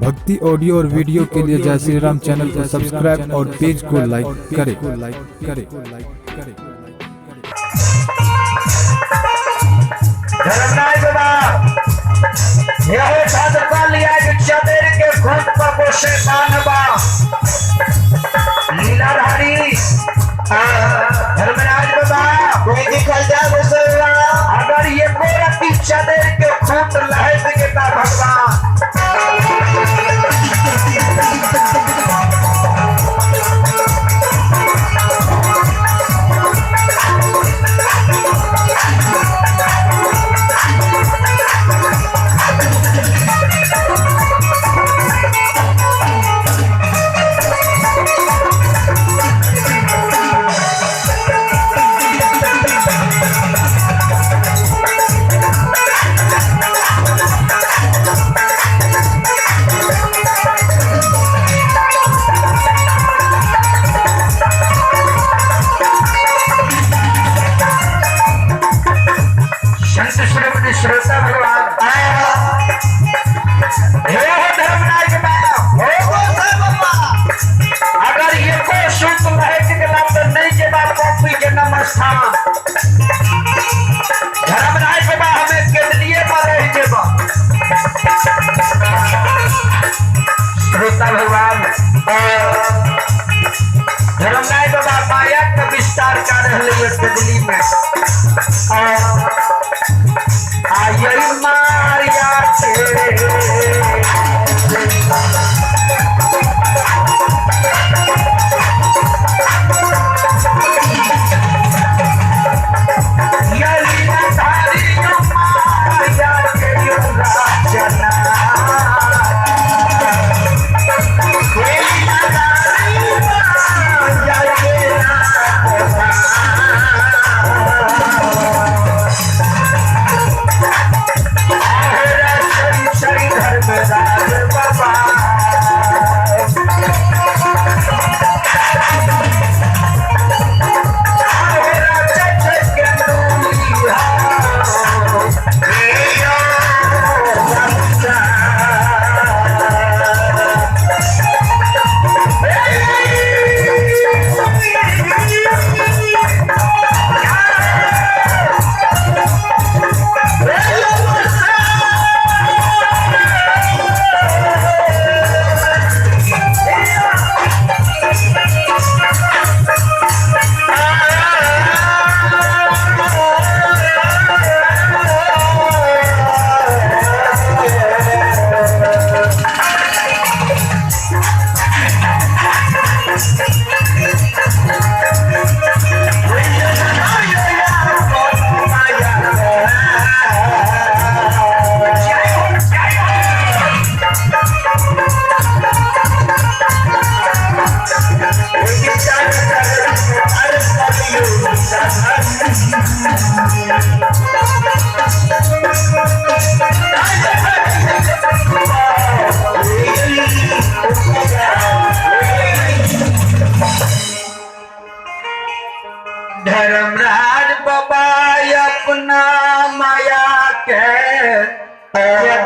भक्ति ऑडियो और वीडियो के लिए जय श्री राम चैनल को सब्सक्राइब और पेज को लाइक करें। धर्मराज बाबा यह छात्र का लिया कि चदेर के खुद पर पोषे मानवा लीलाधारी धर्मराज बाबा कोई दिखल जा गुस्सा अगर ये कोरती चदेर के खुद लहर के ता भगवान श्रोता भगवान अगर ये कोई शुद्ध रहे के नहीं के बाद कॉपी के नमस्कार धर्मराज बाबा हमें के लिए पर रही के श्रोता भगवान धर्मराज बाबा माया का विस्तार कर रहे हैं दिल्ली में आयई मारिया धर्मराज बाबा अपना माया के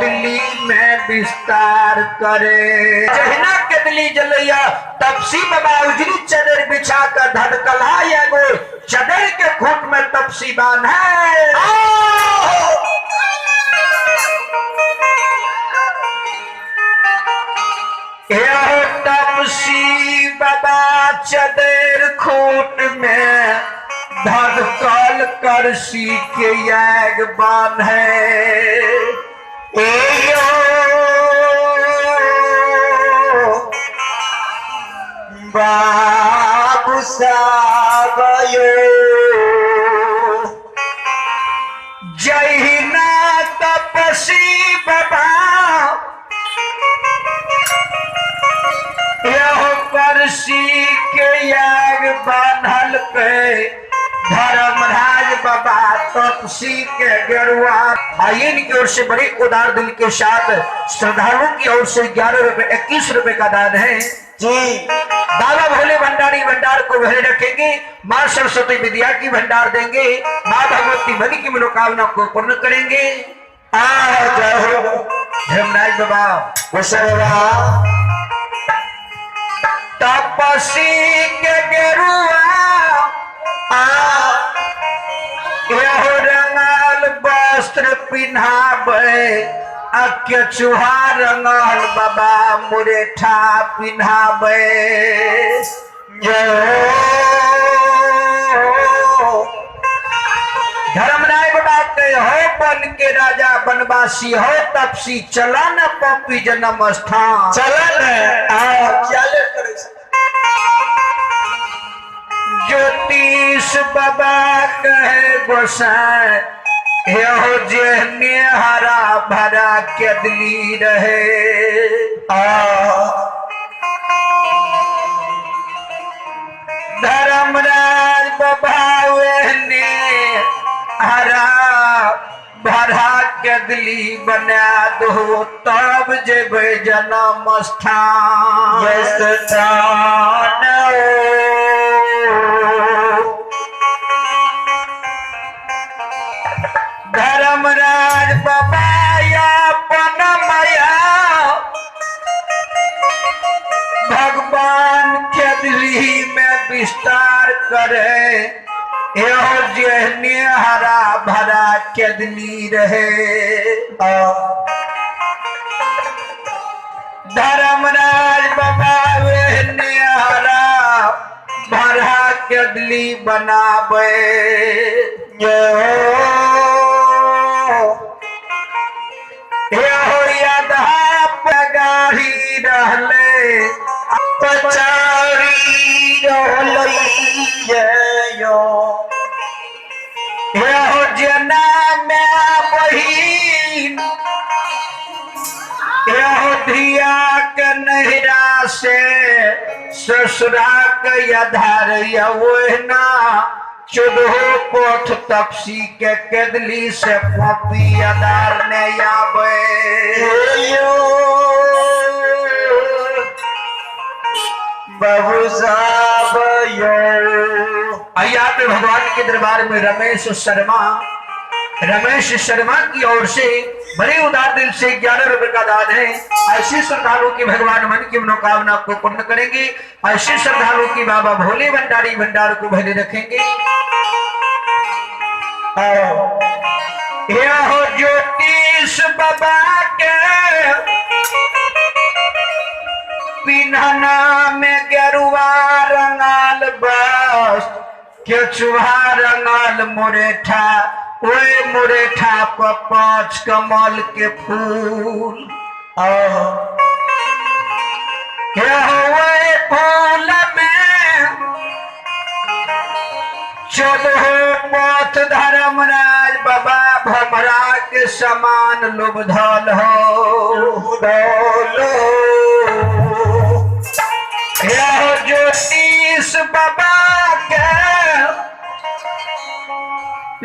दिल्ली में विस्तार करे जहिना के दिल्ली जलैया तपसी बाबा उजली चदर बिछा कर धड़कला या गो चदर के खूंट में तपसी बान है तपसी बाबा चदर खूंट में धड़कल कर सी के याग बान है बाबू साहब जहिना तपसी बाबा परसी के याग बांधल पे धर्मराज बाबा तपसी के गेरुआ आइन की ओर से बड़े उदार दिल के साथ श्रद्धालुओं की ओर से 11 रुपए 21 रुपए का दान है जी। बाबा भोले भंडारी भंडार को भरे रखेंगे, माँ सरस्वती विद्या की भंडार देंगे, माँ भगवती मन की मनोकामना को पूर्ण करेंगे। आ जाओ धर्मराज बाबा तपसी के गेरुआ एहो रंगल वस्त्र पिन्हाबे अक्य चूहा रंगल बाबा मुरेठा पिन्हाबे धर्मराय बाबा के हो बन के राजा बनवासी हो तपसी चला न पपी जन्म स्थान ज्योतिष बाबा कहे गोसाई हो जेहने हरा भरा केदली रहे धर्मराज बाबा ने हरा भरा केदली बना दो तब जेबे जन्म स्थान धर्मराज बाबा अपन माया भगवान केदली में विस्तार करे एहो जेहने हरा भरा केदली रहे धर्मराज बाबा ने हरा भरा केदली बनावे गाड़ी रहले पचारी हो जना में बहिन हो धिया के नहरा से ससुरा के आधार ना चौदह कोठ तपसी के केदली से पपी आधार ने आवे बाबू साहब आइए आपने भगवान के दरबार में रमेश शर्मा की ओर से बड़े उदार दिल से 11 रुपए का दान है। ऐसे श्रद्धालु की भगवान मन की मनोकामना को पूर्ण करेंगे। ऐसे श्रद्धालु की बाबा भोले भंडारी भंडार को भरे रखेंगे। हो ज्योतिष बाबा के पिन्हना में गेरुआ रंगाल बस के चूहा रंगाल मुरेठा ओए मुरेठा पर 5 कमल के फूल फूल में 14 पथ धर्मराज बाबा भमरा के समान लुबधल हो ज्योतिष बाबा के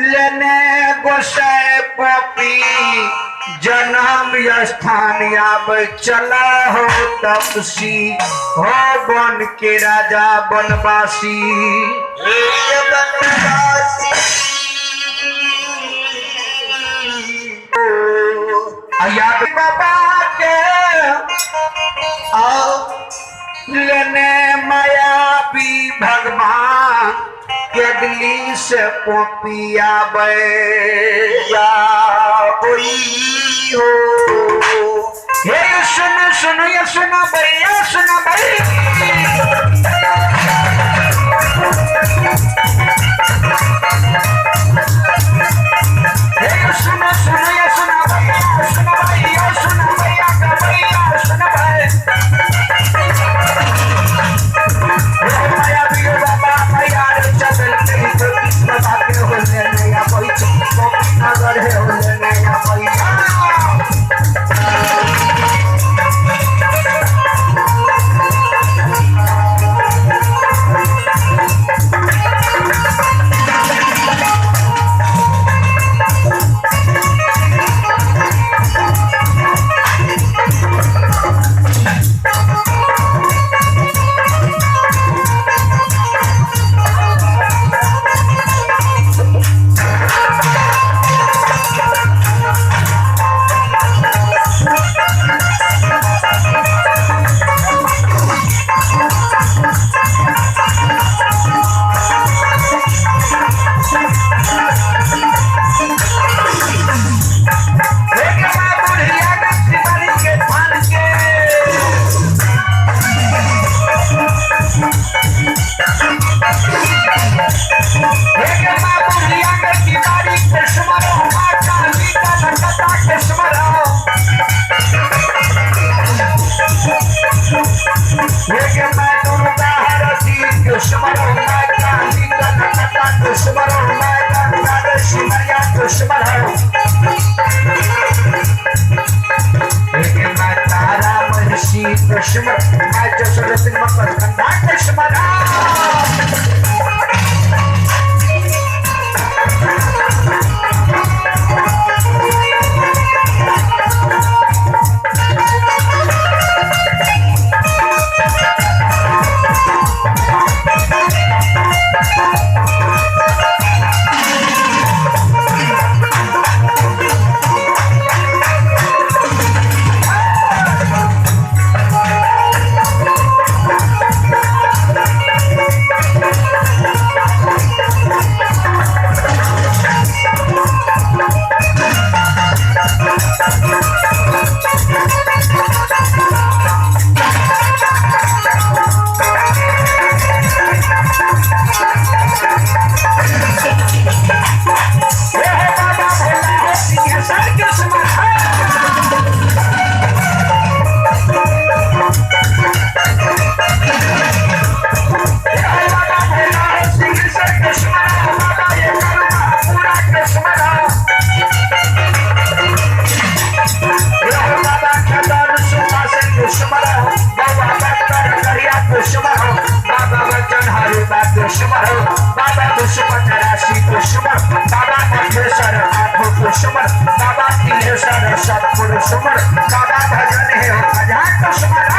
लेने गोसाई पपी जन्म स्थान आब चला हो तपसी हो बन के राजा बनवासी बाबा के लेने माया भी भगवान केदली से पोपिया बैया हो हे सुनो ये सुनो भैया सुनो दुश्मन हो मैं तारा महिषी दुश्मन मैं जसोदा सिंह मकर खंडा दुश्मन बाबा दुश्मन राशि दुश्मन बाबा महेश्वर आत्म दुश्मन बाबा तिलेश्वर सतपुर दुश्मन बाबा भजन है भजन दुश्मन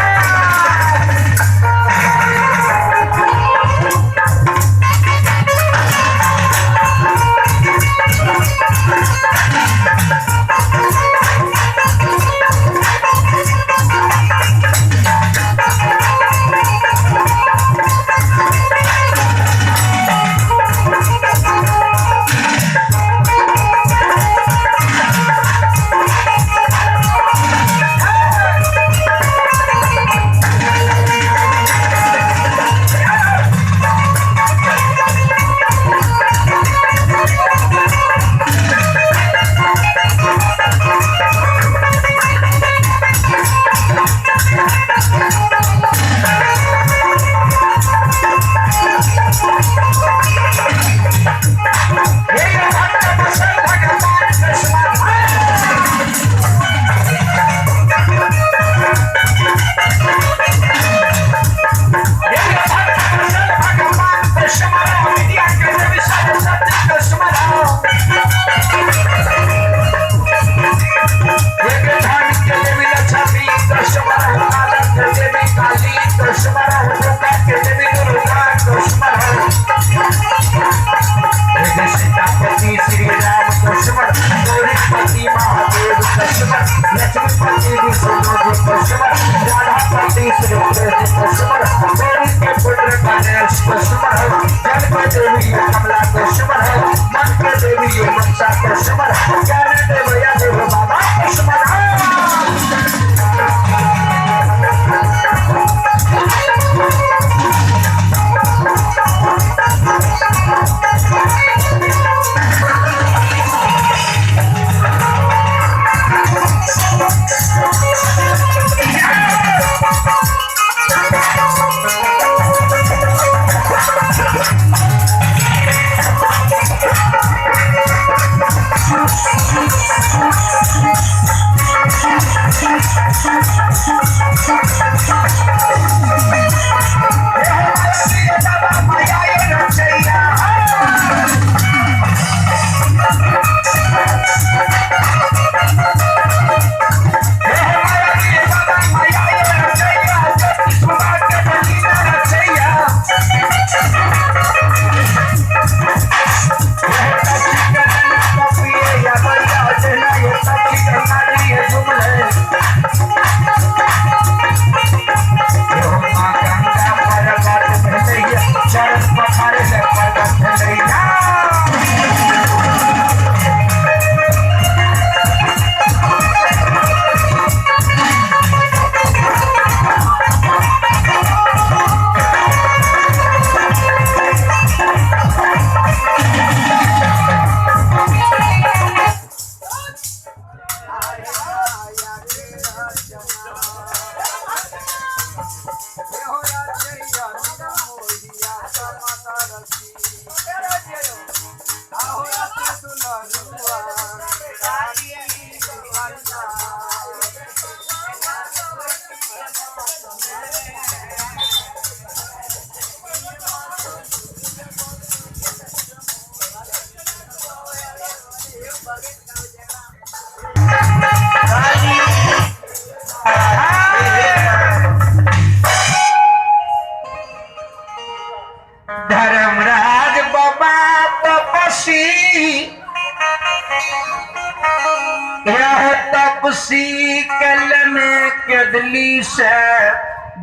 तपसी कलने के दिली से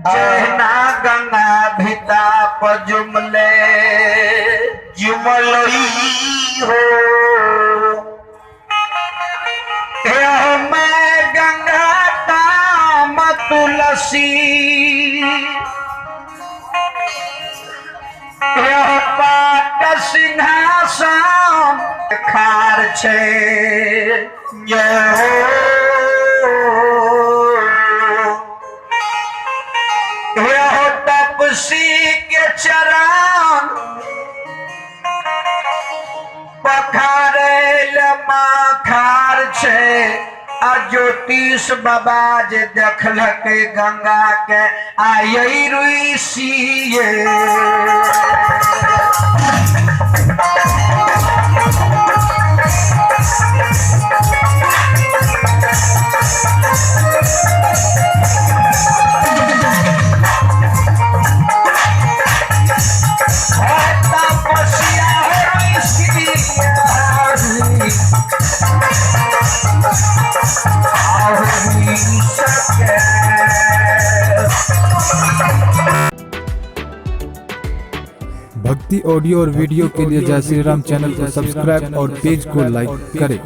जहना गंगा भिता पजुमले जुमलई हो मैं गंगा ताम तुलसी पाट सिंहासन खार छे तपसी के चरण पखारेल माखार छे आ ज्योतिष बाबा जे देखलक गंगा के आई ऋषिये भक्ति ऑडियो और वीडियो के लिए जय श्री राम चैनल को सब्सक्राइब और पेज को लाइक करें।